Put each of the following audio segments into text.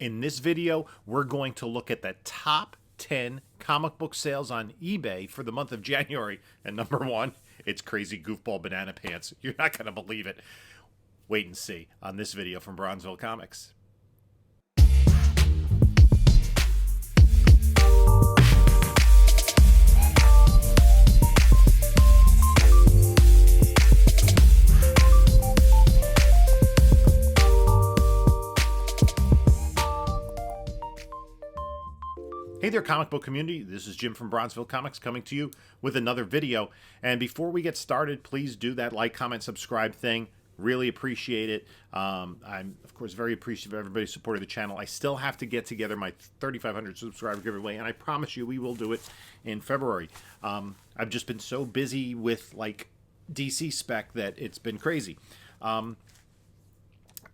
In this video, we're going to look at the top 10 comic book sales on eBay for the month of January. And number one, it's Crazy Goofball Banana Pants. You're not going to believe it. Wait and see on this video from Bronzeville Comics. Hey there, comic book community. This is Jim from Bronzeville Comics coming to you with another video. And before we get started, please do that like, comment, subscribe thing. Really appreciate it. I'm, of course, very appreciative of everybody's support of the channel. I still have to get together my 3,500 subscriber giveaway, and I promise you we will do it in February. I've just been so busy with, like, DC spec that it's been crazy.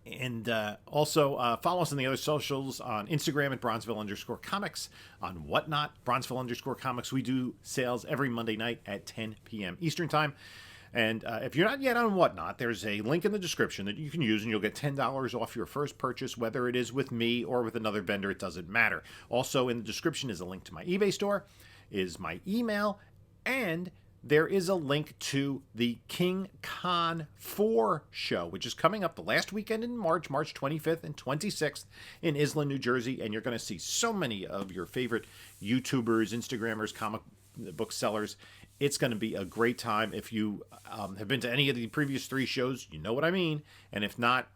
And also follow us on the other socials on Instagram at Bronzeville_comics, on Whatnot, Bronzeville_comics. We do sales every Monday night at 10 p.m. Eastern Time. And if you're not yet on Whatnot, there's a link in the description that you can use, and you'll get $10 off your first purchase, whether it is with me or with another vendor. It doesn't matter. Also in the description is a link to my eBay store, is my email, and there is a link to the King Con 4 show, which is coming up the last weekend in March, March 25th and 26th in Isla, New Jersey. And you're going to see so many of your favorite YouTubers, Instagrammers, comic book sellers. It's going to be a great time. If you have been to any of the previous 3 shows, you know what I mean. And if not,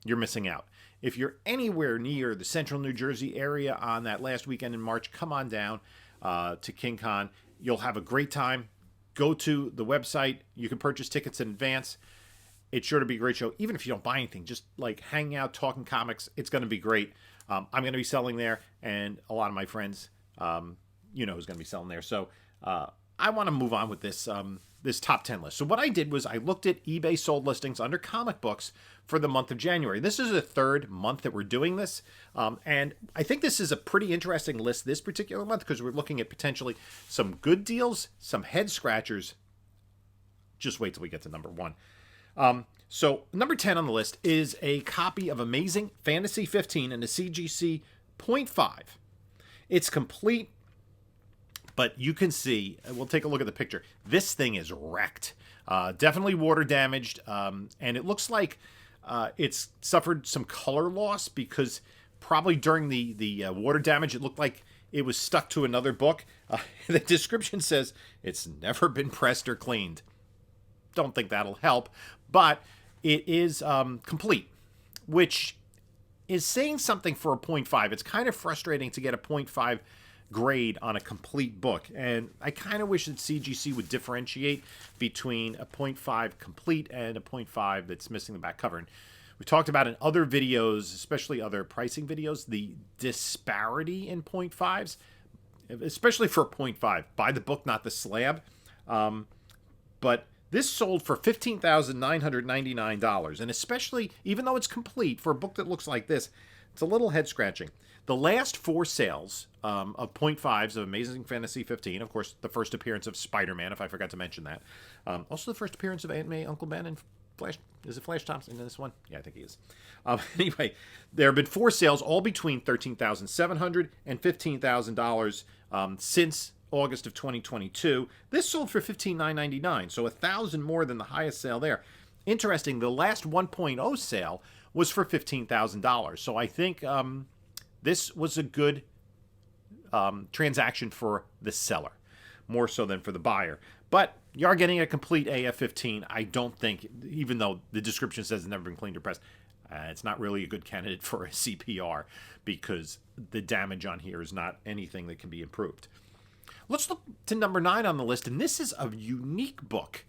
you're missing out. If you're anywhere near the central New Jersey area on that last weekend in March, come on down to King Con. You'll have a great time. Go to the website. You can purchase tickets in advance. It's sure to be a great show. Even if you don't buy anything, just like hang out, talking comics. It's going to be great. I'm going to be selling there, and a lot of my friends, who's going to be selling there. So I want to move on with this this top 10 list. So what I did was I looked at eBay sold listings under comic books for the month of January. This is the 3rd month that we're doing this. And I think this is a pretty interesting list this particular month because we're looking at potentially some good deals, some head scratchers. Just wait till we get to number 1. So number 10 on the list is a copy of Amazing Fantasy 15 in a CGC 0.5. It's complete. But you can see, we'll take a look at the picture. This thing is wrecked. Definitely water damaged. And it looks like it's suffered some color loss because probably during the water damage, it looked like it was stuck to another book. The description says it's never been pressed or cleaned. Don't think that'll help. But it is complete, which is saying something for a 0.5. It's kind of frustrating to get a 0.5 grade on a complete book, and I kind of wish that CGC would differentiate between a 0.5 complete and a 0.5 that's missing the back cover. And we talked about in other videos, especially other pricing videos, the disparity in 0.5s, especially for a 0.5. Buy the book, not the slab. But this sold for $15,999, and especially, even though it's complete, for a book that looks like this, it's a little head-scratching. The last 4 sales of 0.5s of Amazing Fantasy 15, of course, the first appearance of Spider-Man, if I forgot to mention that. Also the first appearance of Aunt May, Uncle Ben, and Flash. Is it Flash Thompson in this one? Yeah, I think he is. Anyway, there have been 4 sales, all between $13,700 and $15,000 since August of 2022. This sold for $15,999, so $1,000 more than the highest sale there. Interesting, the last 1.0 sale was for $15,000. So I think this was a good transaction for the seller, more so than for the buyer. But you are getting a complete AF-15. I don't think, even though the description says it's never been cleaned or pressed, it's not really a good candidate for a CPR because the damage on here is not anything that can be improved. Let's look to number 9 on the list, and this is a unique book.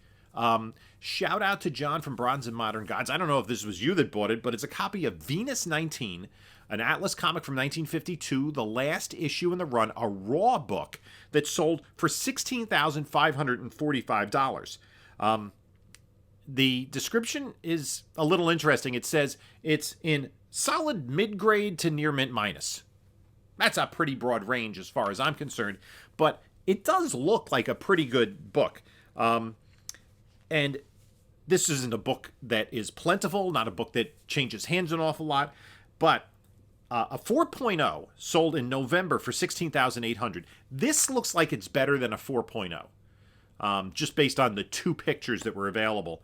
Shout out to John from Bronze and Modern Gods. I don't know if this was you that bought it, but it's a copy of Venus 19, an Atlas comic from 1952, the last issue in the run, a raw book that sold for $16,545. The description is a little interesting. It says it's in solid mid-grade to near mint minus. That's a pretty broad range as far as I'm concerned, but it does look like a pretty good book. And this isn't a book that is plentiful, not a book that changes hands an awful lot, but A 4.0 sold in November for 16,800. This looks like it's better than a 4.0, just based on the two pictures that were available.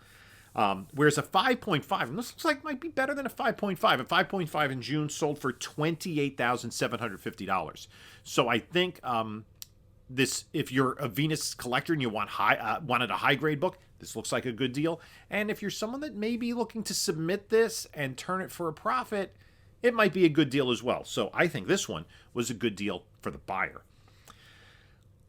Whereas a 5.5, and this looks like it might be better than a 5.5. A 5.5 in June sold for $28,750. So I think this, if you're a Venus collector and you wanted a high grade book, this looks like a good deal. And if you're someone that may be looking to submit this and turn it for a profit, it might be a good deal as well. So I think this one was a good deal for the buyer.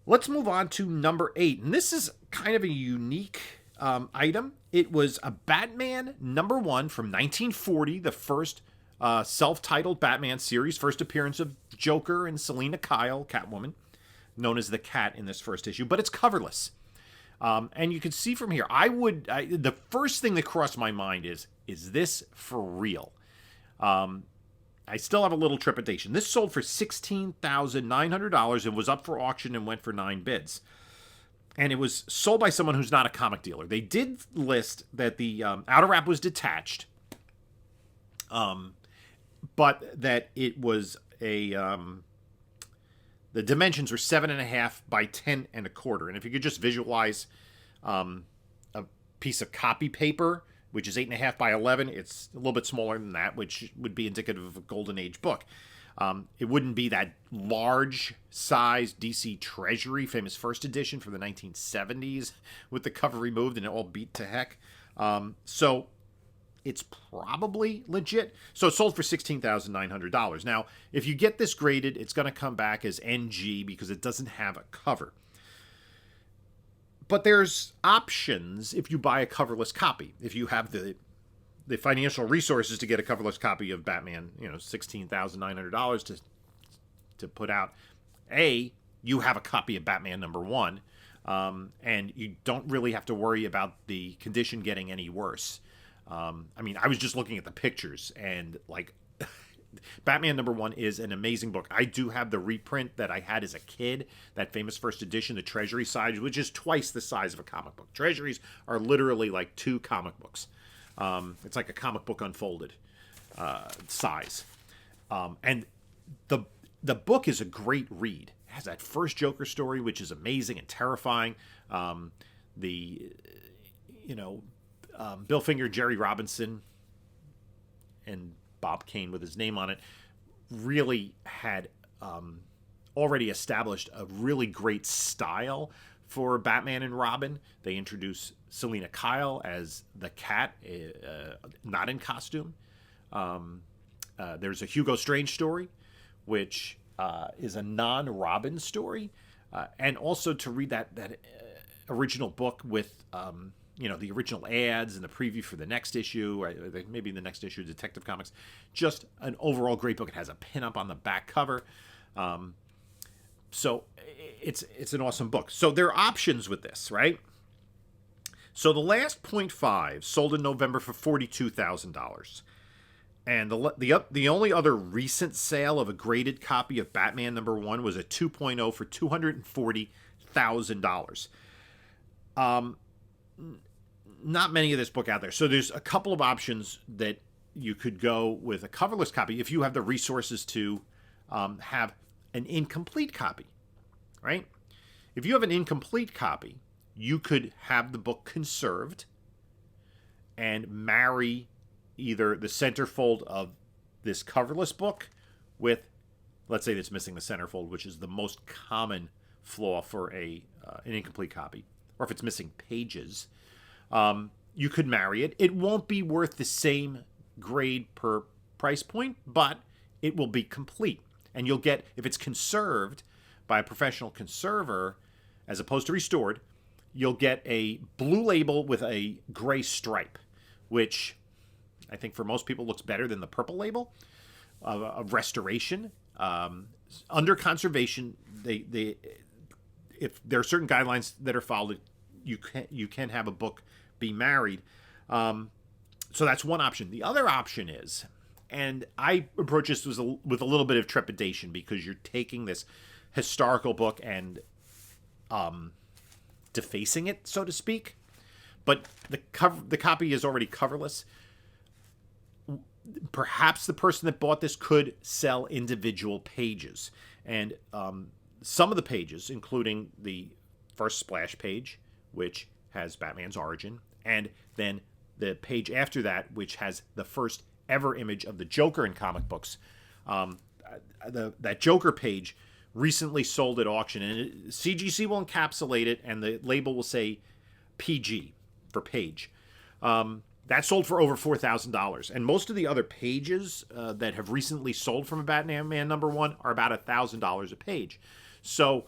Let's move on to number 8. And this is kind of a unique item. It was a Batman number 1 from 1940, the first self-titled Batman series, first appearance of Joker and Selina Kyle, Catwoman, known as the Cat in this first issue, but it's coverless. And you can see from here, the first thing that crossed my mind is this for real? I still have a little trepidation. This sold for $16,900 and was up for auction and went for 9 bids. And it was sold by someone who's not a comic dealer. They did list that the outer wrap was detached, but that it was the dimensions were 7.5 by 10.25. And if you could just visualize a piece of copy paper, which is 8.5 by 11, it's a little bit smaller than that, which would be indicative of a Golden Age book. It wouldn't be that large size DC Treasury, famous first edition from the 1970s, with the cover removed and it all beat to heck. So it's probably legit. So it sold for $16,900. Now, if you get this graded, it's going to come back as NG because it doesn't have a cover. But there's options if you buy a coverless copy. If you have the financial resources to get a coverless copy of Batman, $16,900 to put out. You have a copy of Batman number 1, and you don't really have to worry about the condition getting any worse. I was just looking at the pictures, and Batman number 1 is an amazing book. I do have the reprint that I had as a kid, that famous first edition, the Treasury size, which is twice the size of a comic book. Treasuries are literally like 2 comic books. It's like a comic book unfolded size. And the book is a great read. It has that first Joker story, which is amazing and terrifying. Bill Finger, Jerry Robinson, and Bob Kane with his name on it really had already established a really great style for Batman and Robin. They introduce Selina Kyle as the Cat, not in costume. There's a Hugo Strange story, which is a non-Robin story. And also to read that original book with, the original ads and the preview for the next issue, or maybe the next issue of Detective Comics. Just an overall great book. It has a pinup on the back cover. So it's an awesome book. So there are options with this, right? So the last 0.5 sold in November for $42,000. And the only other recent sale of a graded copy of Batman number 1 was a 2.0 for $240,000. Not many of this book out there. So there's a couple of options that you could go with a coverless copy if you have the resources to have an incomplete copy, right? If you have an incomplete copy, you could have the book conserved and marry either the centerfold of this coverless book with, let's say that's missing the centerfold, which is the most common flaw for an incomplete copy, or if it's missing pages, you could marry it. It won't be worth the same grade per price point, but it will be complete. And you'll get, if it's conserved by a professional conserver as opposed to restored, you'll get a blue label with a gray stripe, which I think for most people looks better than the purple label of restoration. Under conservation, if there are certain guidelines that are followed, you can have a book be married. So that's one option. The other option is, and I approach this with a little bit of trepidation because you're taking this historical book and defacing it, so to speak. But the copy is already coverless. perhaps the person that bought this could sell individual pages. And some of the pages, including the first splash page, which has Batman's origin, and then the page after that, which has the first ever image of the Joker in comic books. That Joker page recently sold at auction, and CGC will encapsulate it, and the label will say PG for page. That sold for over $4,000, and most of the other pages that have recently sold from a Batman #1 are about $1,000 a page. So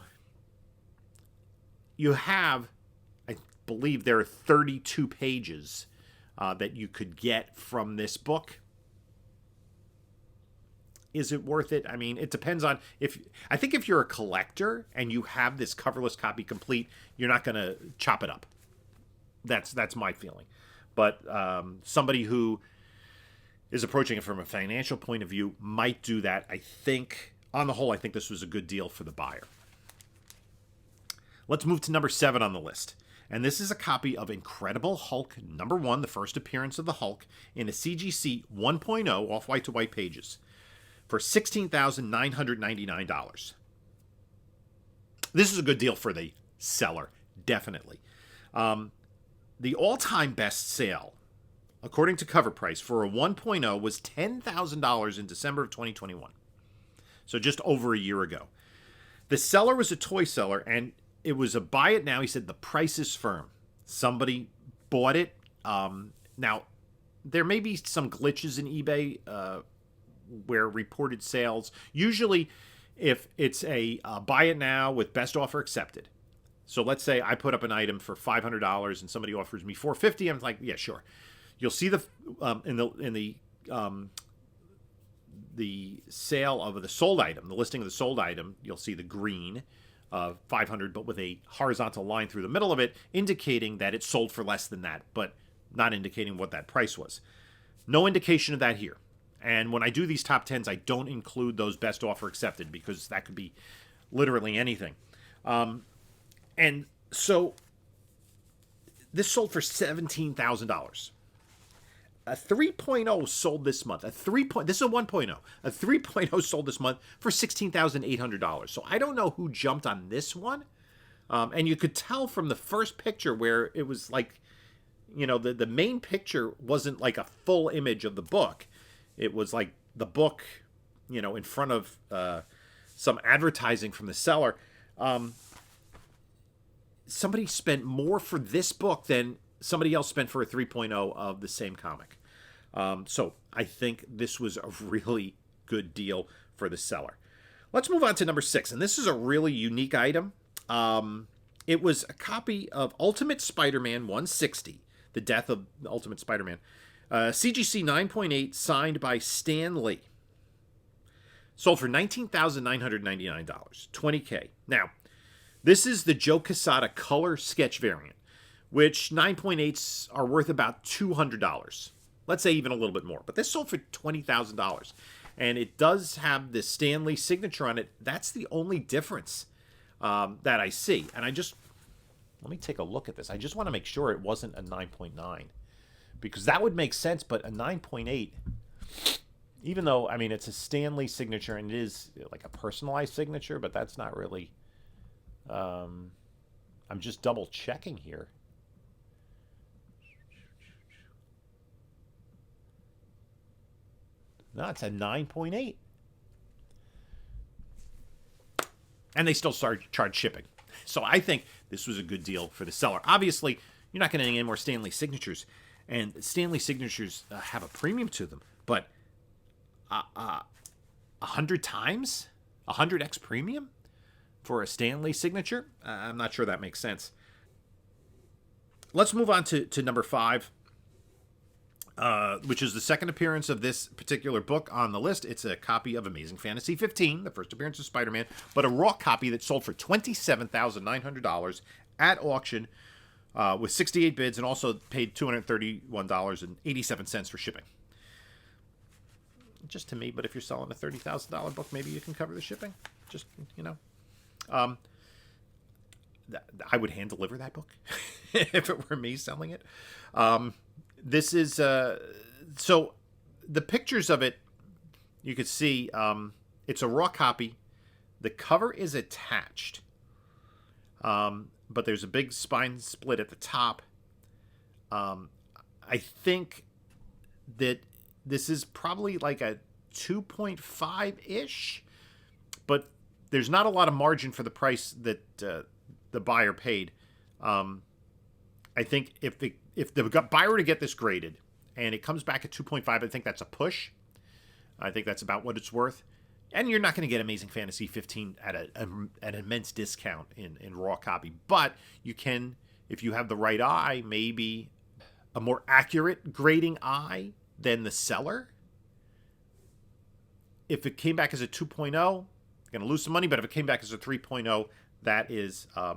you have, I believe there are 32 pages that you could get from this book. Is it worth it? I mean, it depends on I think if you're a collector and you have this coverless copy complete, you're not going to chop it up. That's my feeling. But somebody who is approaching it from a financial point of view might do that. I think, on the whole, I think this was a good deal for the buyer. Let's move to number 7 on the list. And this is a copy of Incredible Hulk #1, the first appearance of the Hulk, in a CGC 1.0 off-white to white pages, for $16,999. This is a good deal for the seller, definitely. The all-time best sale, according to Cover Price, for a 1.0 was $10,000 in December of 2021. So just over a year ago. The seller was a toy seller, and it was a buy it now. He said the price is firm. Somebody bought it. Now, there may be some glitches in eBay where reported sales, usually if it's a buy it now with best offer accepted. So let's say I put up an item for $500 and somebody offers me $450. I'm like, yeah, sure. You'll see the sale of the sold item, the listing of the sold item. You'll see the green of 500, but with a horizontal line through the middle of it, indicating that it sold for less than that, but not indicating what that price was. No indication of that here. And when I do these top 10s, I don't include those best offer accepted because that could be literally anything. And so this sold for $17,000. A 3.0 sold this month. This is a 1.0. A 3.0 sold this month for $16,800. So I don't know who jumped on this one. And you could tell from the first picture where it was like, the main picture wasn't like a full image of the book. It was like the book, in front of some advertising from the seller. Somebody spent more for this book than somebody else spent for a 3.0 of the same comic. So I think this was a really good deal for the seller. Let's move on to number 6. And this is a really unique item. It was a copy of Ultimate Spider-Man 160, The Death of Ultimate Spider-Man. CGC 9.8, signed by Stan Lee. Sold for $19,999, $20K. Now, this is the Joe Quesada color sketch variant, which 9.8s are worth about $200. Let's say even a little bit more. But this sold for $20,000. And it does have the Stan Lee signature on it. That's the only difference that I see. And let me take a look at this. I just want to make sure it wasn't a 9.9. Because that would make sense, but a 9.8, even though, it's a Stan Lee signature and it is like a personalized signature, but that's not really, I'm just double checking here. No, it's a 9.8. And they still charge shipping. So I think this was a good deal for the seller. Obviously, you're not getting any more Stan Lee signatures. And Stan Lee signatures have a premium to them. But 100 times? 100x premium for a Stan Lee signature? I'm not sure that makes sense. Let's move on to number 5, which is the second appearance of this particular book on the list. It's a copy of Amazing Fantasy 15, the first appearance of Spider-Man, but a raw copy that sold for $27,900 at auction with 68 bids, and also paid $231.87 for shipping. Just to me, but if you're selling a $30,000 book, maybe you can cover the shipping. Just, I would hand deliver that book if it were me selling it. This is so the pictures of it, you could see it's a raw copy. The cover is attached, but there's a big spine split at the top. I think that this is probably like a 2.5-ish, but there's not a lot of margin for the price that the buyer paid. I think if the buyer were to get this graded and it comes back at 2.5, I think that's a push. I think that's about what it's worth. And you're not going to get Amazing Fantasy 15 at an immense discount in raw copy. But you can, if you have the right eye, maybe a more accurate grading eye than the seller. If it came back as a 2.0, you're going to lose some money. But if it came back as a 3.0, that is a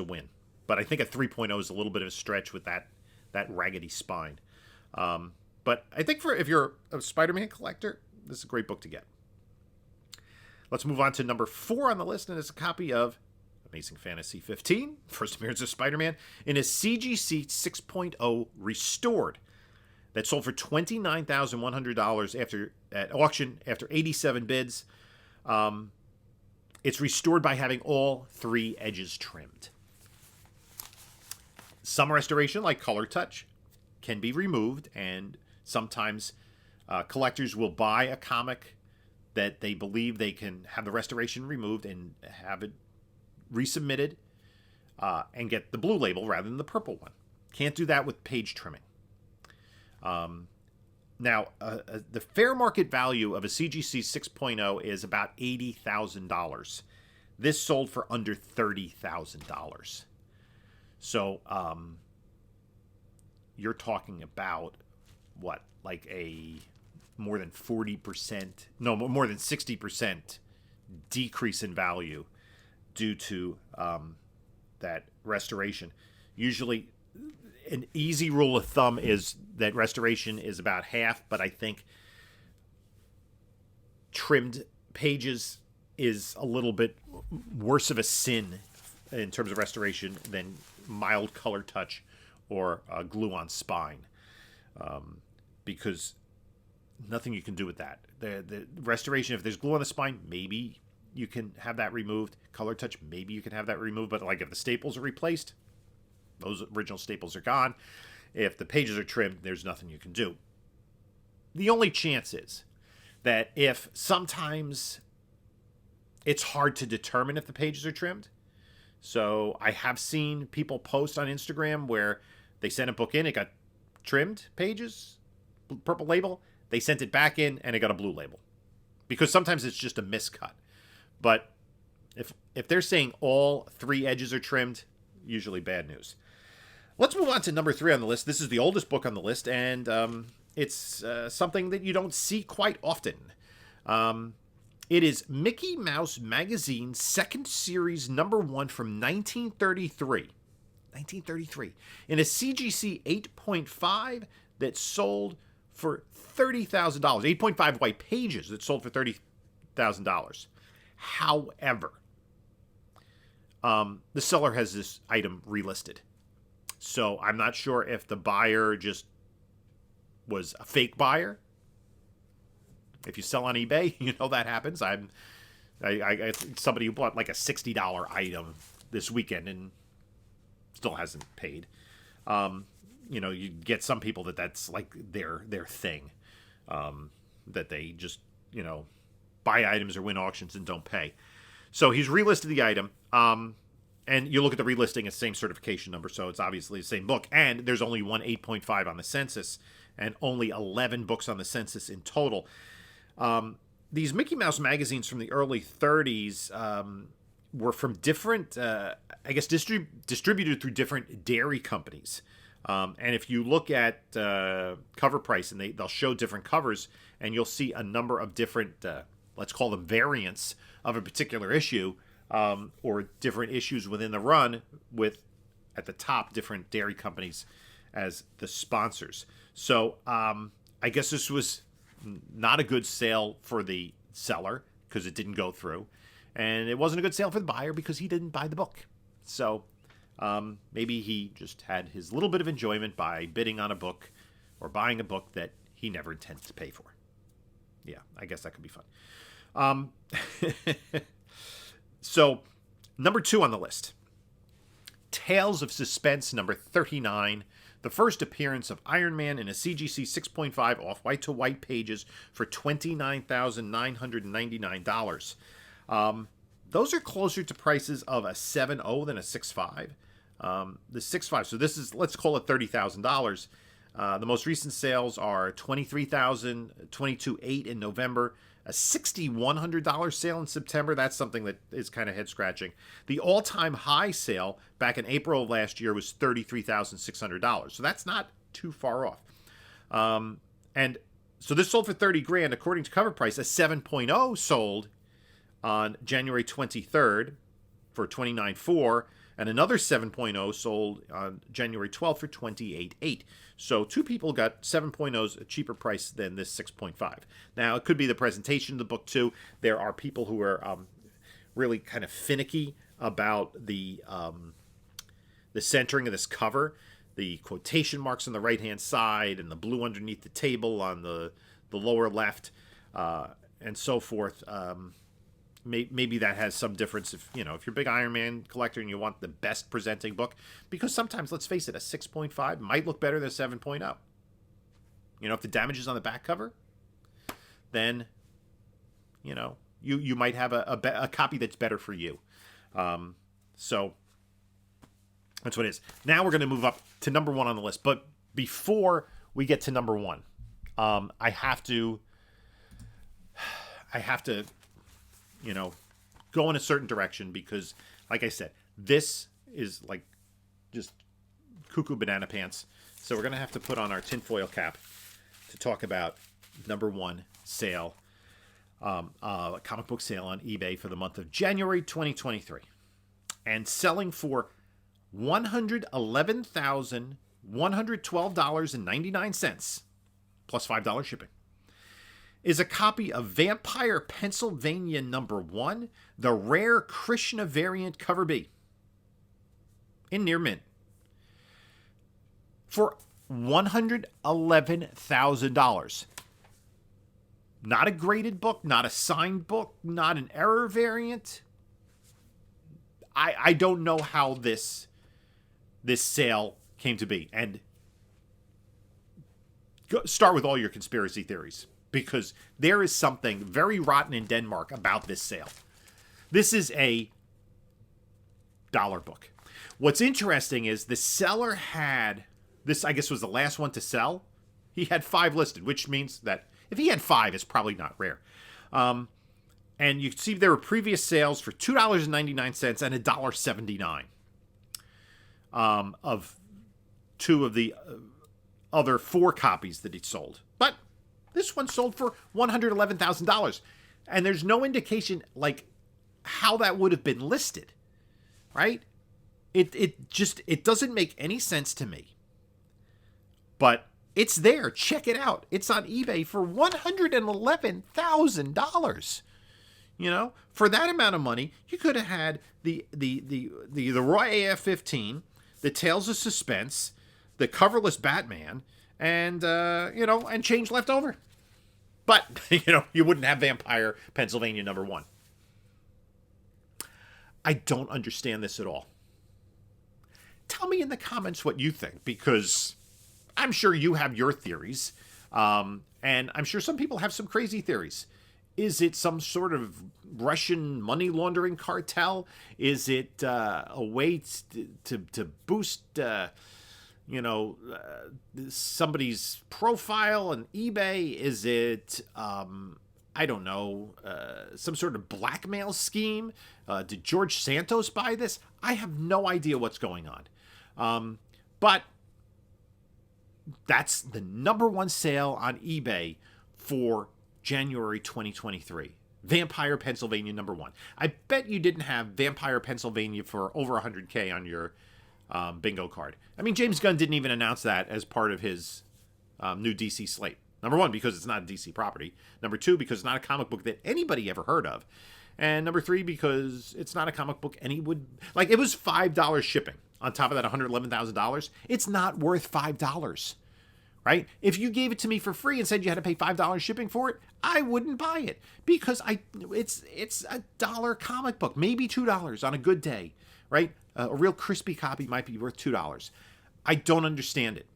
win. But I think a 3.0 is a little bit of a stretch with that raggedy spine. But I think if you're a Spider-Man collector, this is a great book to get. Let's move on to number 4 on the list, and it's a copy of Amazing Fantasy 15, First Appearance of Spider-Man, in a CGC 6.0 restored that sold for $29,100 at auction after 87 bids. It's restored by having all 3 edges trimmed. Some restoration, like Color Touch, can be removed, and sometimes collectors will buy a comic that they believe they can have the restoration removed and have it resubmitted and get the blue label rather than the purple one. Can't do that with page trimming. Now, the fair market value of a CGC 6.0 is about $80,000. This sold for under $30,000. So you're talking about what, like a more than 40%, no, more than 60% decrease in value due to that restoration. Usually, an easy rule of thumb is that restoration is about half, but I think trimmed pages is a little bit worse of a sin in terms of restoration than mild color touch or glue on spine, because nothing you can do with that. The restoration, if there's glue on the spine, maybe you can have that removed. Color touch, maybe you can have that removed. But like if the staples are replaced, those original staples are gone. If the pages are trimmed, there's nothing you can do. The only chance is that if sometimes it's hard to determine if the pages are trimmed. So I have seen people post on Instagram where they sent a book in, it got trimmed pages, purple label. They sent it back in and it got a blue label. Because sometimes it's just a miscut. But if they're saying all 3 edges are trimmed, usually bad news. Let's move on to number 3 on the list. This is the oldest book on the list, and it's something that you don't see quite often. It is Mickey Mouse Magazine, second series, number 1 from 1933. 1933. In a CGC 8.5 that sold for $30,000. 8.5 white pages that sold for $30,000. However, the seller has this item relisted. So I'm not sure if the buyer just was a fake buyer. If you sell on eBay, you know that happens. I somebody who bought like a $60 item this weekend and still hasn't paid. You get some people that's like their thing, that they just buy items or win auctions and don't pay. So he's relisted the item. And you look at the relisting, it's the same certification number, so it's obviously the same book. And there's only one 8.5 on the census, and only 11 books on the census in total. These Mickey Mouse magazines from the early 30s were from different, distributed through different dairy companies. And if you look at cover price, and they'll show different covers, and you'll see a number of different, let's call them variants of a particular issue, or different issues within the run with, at the top, different dairy companies as the sponsors. So I guess this was not a good sale for the seller because it didn't go through. And it wasn't a good sale for the buyer because he didn't buy the book. So maybe he just had his little bit of enjoyment by bidding on a book or buying a book that he never intended to pay for. Yeah, I guess that could be fun. So, number 2 on the list, Tales of Suspense, number 39. The first appearance of Iron Man in a CGC 6.5 off-white to white pages for $29,999. Those are closer to prices of a 7.0 than a 6.5. The 6.5, so this is, let's call it $30,000. The most recent sales are $23,000, $22,800 in November, a $6,100 sale in September. That's something that is kind of head-scratching. The all-time high sale back in April of last year was $33,600. So that's not too far off. And so this sold for $30,000. According to Cover Price, a 7.0 sold on January 23rd for $29,400. And another 7.0 sold on January 12th for $28,800. So 2 people got 7.0s at a cheaper price than this 6.5. Now, it could be the presentation of the book, too. There are people who are really kind of finicky about the centering of this cover, the quotation marks on the right-hand side, and the blue underneath the table on the lower left, and so forth. Maybe that has some difference if you're a big Iron Man collector and you want the best presenting book, because sometimes, let's face it, a 6.5 might look better than a 7.0. If the damage is on the back cover, then you might have a copy that's better for you. So that's what it is. Now we're going to move up to number 1 on the list, but before we get to number 1, I have to go in a certain direction, because, like I said, this is like just cuckoo banana pants. So we're going to have to put on our tinfoil cap to talk about number 1 sale, comic book sale on eBay for the month of January 2023. And selling for $111,112.99 plus $5 shipping is a copy of Vampire Pennsylvania number 1, the rare Krishna variant cover B, in near mint, for $111,000. Not a graded book, not a signed book, not an error variant. I don't know how this sale came to be. And start with all your conspiracy theories, because there is something very rotten in Denmark about this sale. This is a dollar book. What's interesting is the seller had, this I guess was the last one to sell. He had 5 listed, which means that if he had 5, it's probably not rare. And you can see there were previous sales for $2.99 and $1.79 of 2 of the other 4 copies that he sold. But this one sold for $111,000. And there's no indication like how that would have been listed, right? It doesn't make any sense to me. But it's there. Check it out. It's on eBay for $111,000. For that amount of money, you could have had the Roy AF-15, the Tales of Suspense, the coverless Batman, and change left over. But you wouldn't have Vampire Pennsylvania number 1. I don't understand this at all. Tell me in the comments what you think, because I'm sure you have your theories, and I'm sure some people have some crazy theories. Is it some sort of Russian money laundering cartel? Is it a way to boost somebody's profile on eBay? Is it I don't know, some sort of blackmail scheme? Did George Santos buy this? I have no idea what's going on. But that's the number 1 sale on eBay for January 2023. Vampire Pennsylvania number 1. I bet you didn't have Vampire Pennsylvania for over $100K on your bingo card. I mean, James Gunn didn't even announce that as part of his new DC slate. Number 1, because it's not a DC property. Number 2, because it's not a comic book that anybody ever heard of. And number 3, because it's not a comic book any would... Like, it was $5 shipping on top of that $111,000. It's not worth $5, right? If you gave it to me for free and said you had to pay $5 shipping for it, I wouldn't buy it because it's $1 comic book, maybe $2 on a good day, right? A real crispy copy might be worth $2. I don't understand it.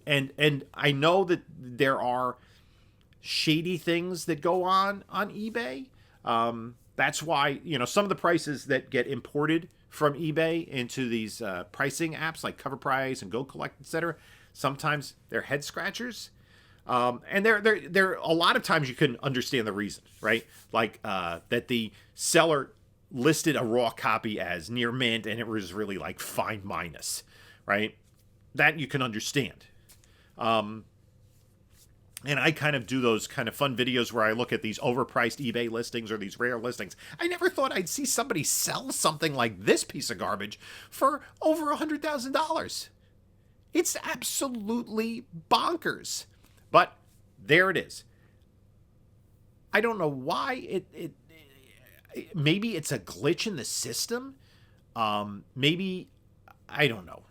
And I know that there are shady things that go on eBay. That's why, some of the prices that get imported from eBay into these pricing apps like Cover Price and Go Collect, etc., sometimes they're head scratchers. And they're a lot of times you can understand the reason, right? Like that the seller listed a raw copy as near mint and it was really like fine minus, right? That you can understand. And I kind of do those kind of fun videos where I look at these overpriced eBay listings or these rare listings. I never thought I'd see somebody sell something like this piece of garbage for over $100,000. It's absolutely bonkers. But there it is. I don't know why it maybe it's a glitch in the system. Maybe, I don't know.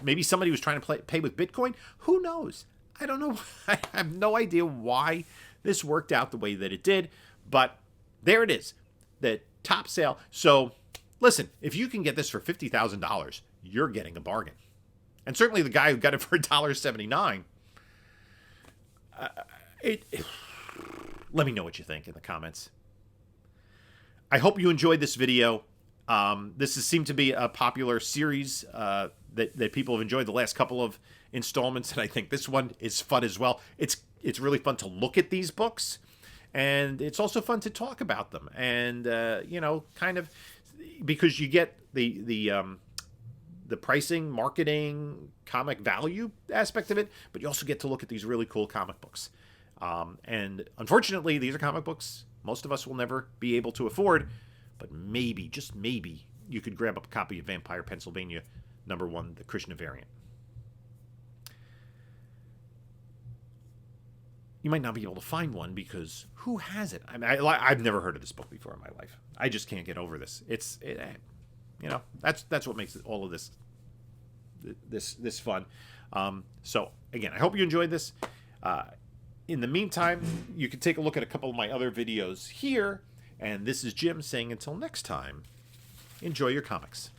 Maybe somebody was trying to pay with Bitcoin. Who knows? I don't know. I have no idea why this worked out the way that it did. But there it is. The top sale. So listen, if you can get this for $50,000, you're getting a bargain. And certainly the guy who got it for $1.79. Let me know what you think in the comments. I hope you enjoyed this video. This has seemed to be a popular series that people have enjoyed the last couple of installments, and I think this one is fun as well. It's really fun to look at these books, and it's also fun to talk about them. And kind of because you get the pricing, marketing, comic value aspect of it, but you also get to look at these really cool comic books. And unfortunately, these are comic books most of us will never be able to afford, but maybe, just maybe, you could grab up a copy of Vampire Pennsylvania #1, the Krishna variant. You might not be able to find one because who has it? I mean, I've never heard of this book before in my life. I just can't get over this. That's what makes all of this fun. So again, I hope you enjoyed this. In the meantime, you can take a look at a couple of my other videos here. And this is Jim saying until next time, enjoy your comics.